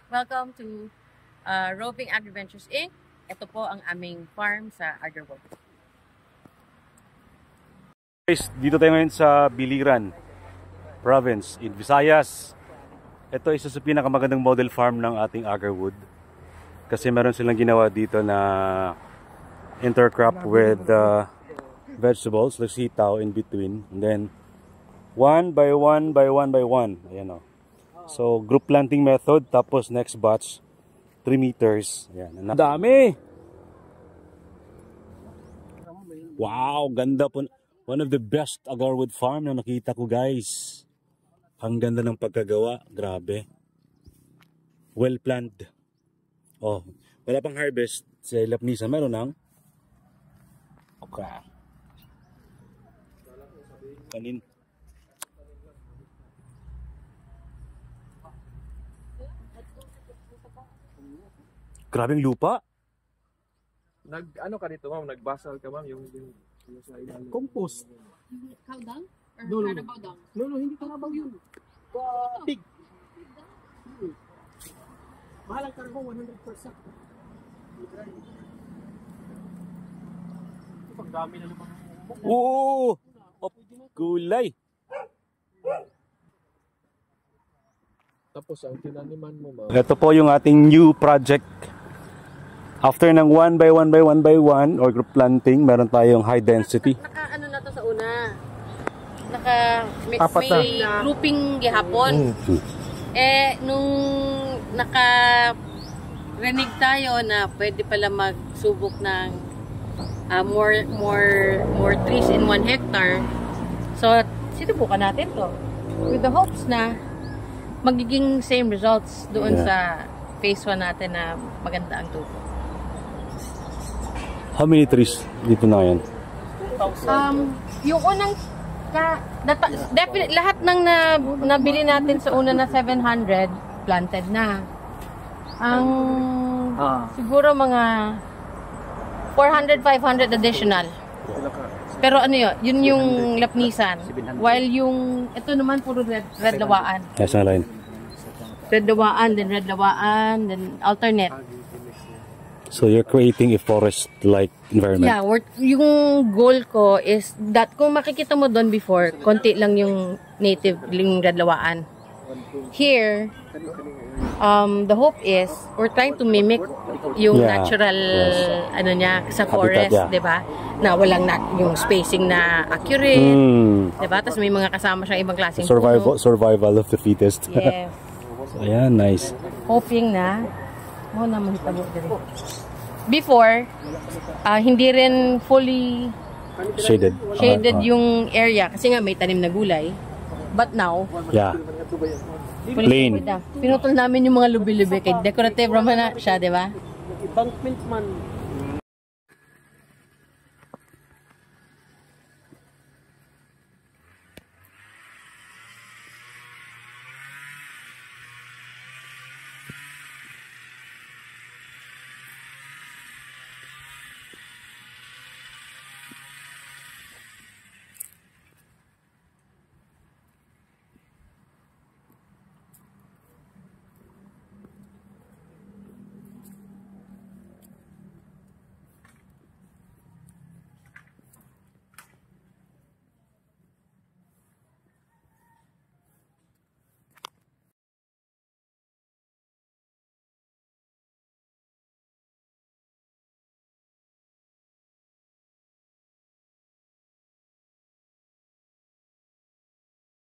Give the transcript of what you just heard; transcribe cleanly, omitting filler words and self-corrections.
Welcome to Roving Adventures Inc. Ito po ang aming farm sa Agarwood. Guys, dito tayo ngayon sa Biliran Province in Visayas. Ito isa sa pinakamagandang model farm ng ating Agarwood. Kasi meron silang ginawa dito na intercrop with vegetables, like sitaw in between. And then one by one. Ayan o. So group planting method, tapos next batch 3 meters. Ayan. Ang dami! Wow, ganda po. One of the best Agarwood farm na nakita ko, guys. Ang ganda ng pagkagawa. Grabe. Well planned. Oh, wala pang harvest. Sa Lapnisa meron ng okay. Kanin. Grabing lupa. Ano ka dito, ma'am? Nagbasal ka, ma'am? Yung sa ilalim. Compost. Cow dung? Or No, Carabao dung? No, hindi Carabao yun. Pig. Mahal ang Carabao, 100%. Pagdami na naman. Oo! Gulay. Tapos ang tinaniman mo, ma'am. Ito po yung ating new project. After ng 1 by 1 or group planting, meron tayong high density. Ano na to sa una? May Apat grouping gihapon. Nung naka-renig tayo na pwede pala magsubok ng more trees in 1 hectare. So, sinubukan natin to. With the hopes na magiging same results doon sa phase 1 natin na maganda ang tubo. How many trees dito na yan? Yung unang definitely lahat ng nabili natin sa una na 700 planted na. Ang siguro mga 400-500 additional. Pero ano yun yung lapnisan. While yung ito naman puro red lawaan. Yes, na line. Red lawaan, then alternate. So you're creating a forest-like environment. Yeah, yung goal ko is that kung makikita mo doon before, konti lang yung native yung red lawaan. Here, the hope is we're trying to mimic yung natural ano niya sa forest, habitat, 'di ba? Na walang yung spacing na accurate, 'di ba? Tapos may mga kasama siyang ibang klaseng survival of the fittest. Yes. So, yeah, nice. Hoping na mo na mahitabo diri. Before, hindi rin fully Shaded. yung area kasi nga may tanim na gulay. But now, plain. Pinutol namin yung mga lubi-lubi kay decorative naman na siya, di ba? Embankment man.